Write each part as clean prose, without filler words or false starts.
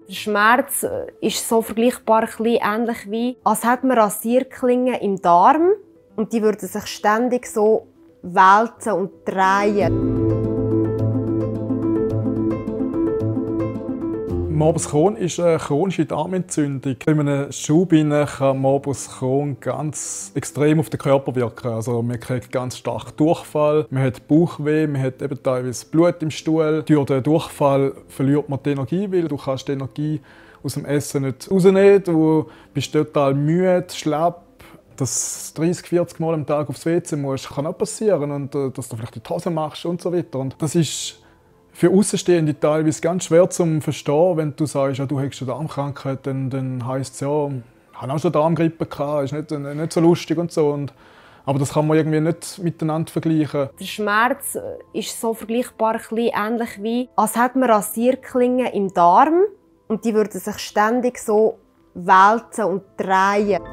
Der Schmerz ist so vergleichbar ähnlich wie, als hätte man Rasierklingen im Darm und die würden sich ständig so wälzen und drehen. Morbus Crohn ist eine chronische Darmentzündung. In einem Schub kann Morbus Crohn ganz extrem auf den Körper wirken. Also man kriegt ganz stark Durchfall, man hat Bauchweh, man hat eben teilweise Blut im Stuhl. Durch den Durchfall verliert man die Energie, weil du kannst die Energie aus dem Essen nicht rausnehmen. Du bist total müde, schlapp. Dass du 30-40 Mal am Tag aufs WC musst, kann auch passieren. Und dass du vielleicht die Hose machst und so weiter. Und das ist für Außenstehende teilweise ganz schwer zu verstehen, wenn du sagst, ja, du hast eine Darmkrankheit, dann heisst es ja, ich habe auch schon Darmgrippe gehabt, ist nicht so lustig und so. Aber das kann man irgendwie nicht miteinander vergleichen. Der Schmerz ist so vergleichbar ähnlich wie, als hätte man Rasierklingen im Darm und die würden sich ständig so wälzen und drehen.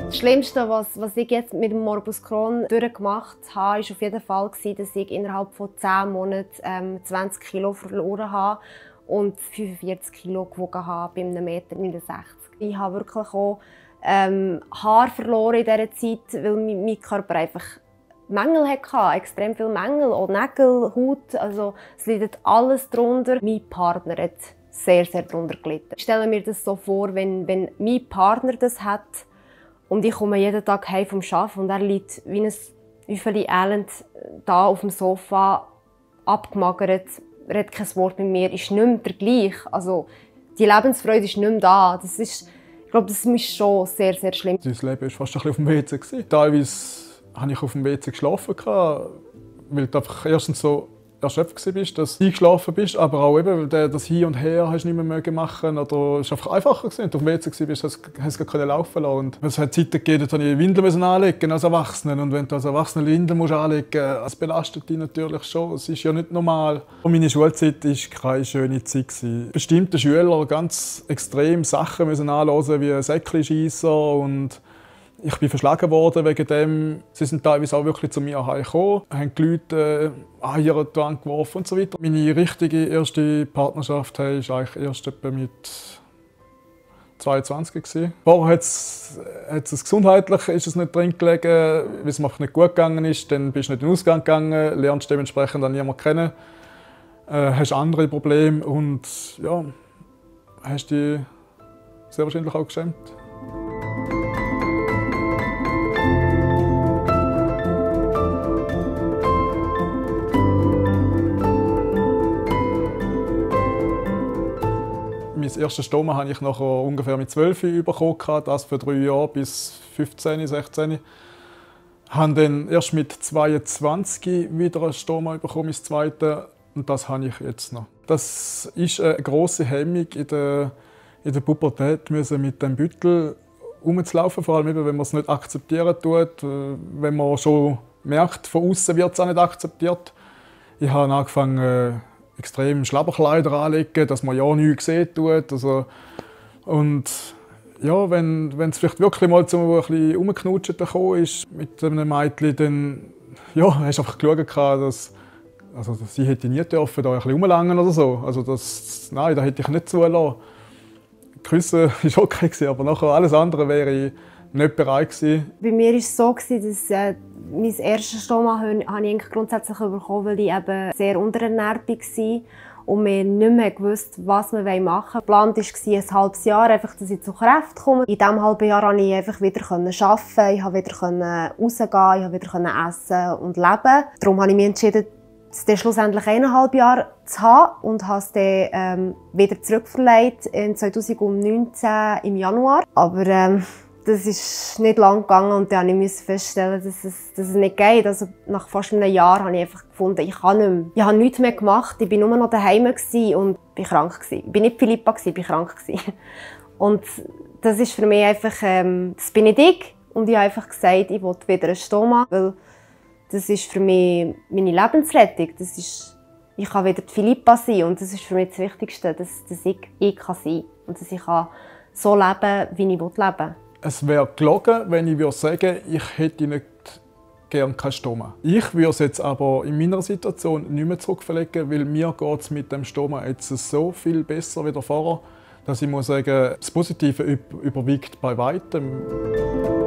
Das Schlimmste, was ich jetzt mit dem Morbus Crohn durchgemacht habe, war auf jeden Fall, dass ich innerhalb von 10 Monaten 20 Kilo verloren habe und 45 Kilo gewogen habe bei einem 1,69 Meter. Ich habe wirklich auch Haar verloren in dieser Zeit, weil mein Körper einfach Mängel hatte, extrem viele Mängel, auch Nägel, Haut, also es leidet alles darunter. Mein Partner hat sehr, sehr darunter gelitten. Ich stelle mir das so vor, wenn mein Partner das hat, und ich komme jeden Tag heim vom Arbeiten und er liegt wie ein Häufchen Elend da auf dem Sofa, abgemagert, redet kein Wort mit mir, ist nicht mehr der gleiche. Also, die Lebensfreude ist nicht mehr da. Ich glaube, das ist schon sehr, sehr schlimm. Mein Leben war fast ein bisschen auf dem WC. Teilweise habe ich auf dem WC geschlafen, weil du einfach erstens so erschöpft warst, dass du eingeschlafen bist, aber auch eben, weil das Hin und Her hast du nicht mehr machen oder es war einfach einfacher gewesen. Wenn du auf dem WC warst, hast du gar laufen lassen. Und es hat Zeiten gegeben, da musste ich Windeln anlegen als Erwachsener. Und wenn du als Erwachsener Windeln anlegen musst, das belastet dich natürlich schon. Es ist ja nicht normal. Meine Schulzeit war keine schöne Zeit. Bestimmte Schüler ganz extrem Sachen müssen anhören, wie Säckchenscheisser und ich bin verschlagen worden wegen dem. Sie sind teilweise auch wirklich zu mir heimgekommen, haben die Leute Eier an die Wand geworfen und so weiter. Meine richtige erste Partnerschaft war eigentlich erst etwa mit 22. Vorher hat es gesundheitlich ist es nicht drin gelegen, weil es mir nicht gut gegangen ist. Dann bist du nicht in den Ausgang gegangen, lernst dementsprechend dann niemanden kennen, hast andere Probleme und ja, hast dich sehr wahrscheinlich auch geschämt. Mein erstes Stoma habe ich nachher ungefähr mit 12 bekommen, das für 3 Jahre bis 15, 16. Ich habe dann erst mit 22 wieder ein Stoma bekommen, mein zweites, und das habe ich jetzt noch. Das ist eine grosse Hemmung in der Pubertät, mit dem Beutel rumzulaufen, vor allem wenn man es nicht akzeptieren tut, wenn man schon merkt, von außen wird es auch nicht akzeptiert. Ich habe angefangen, extrem Schlabberkleider anlegen, dass man ja nichts sehen tut. Also, und ja, wenn es vielleicht wirklich mal zu ein bisschen rumgeknutscht gekommen ist mit einem Mädchen, dann ja, hast du einfach geschaut, dass sie hätte nie dürfen, da ein bisschen rumlangen oder so. Also nein, das hätte ich nicht zulassen. Küssen war okay, aber nachher alles andere wäre ich nicht bereit gewesen. Bei mir war es so, dass mein erstes Stoma habe ich grundsätzlich bekommen, weil ich eben sehr unterernährt war und wir nicht mehr wussten, was wir machen wollen. Geplant war ein halbes Jahr, einfach, dass ich zu Kräften komme. In diesem halben Jahr konnte ich einfach wieder arbeiten, ich konnte wieder rausgehen, ich konnte wieder essen und leben. Darum habe ich mich entschieden, es schlussendlich 1,5 Jahre zu haben und habe es dann wieder zurückverlegt in 2019 im Januar. Aber das ist nicht lang gegangen und dann musste ich feststellen, dass es nicht geht. Also nach fast einem Jahr habe ich einfach gefunden, ich kann nicht mehr. Ich habe nichts mehr gemacht, ich war nur noch daheim und war krank. Ich war nicht Philippa, ich war krank. Und das ist für mich einfach, das bin ich. Und ich habe einfach gesagt, ich will wieder ein Stoma, weil das ist für mich meine Lebensrettung. Ich kann wieder die Philippa sein und das ist für mich das Wichtigste, dass ich kann sein kann und dass ich so leben kann, wie ich leben will. Es wäre gelogen, wenn ich sagen würde, ich hätte nicht gerne kein Stoma. Ich würde es jetzt aber in meiner Situation nicht mehr zurückverlegen, weil mir geht es mit dem Stoma jetzt so viel besser wie vorher, dass ich muss sagen, das Positive überwiegt bei weitem.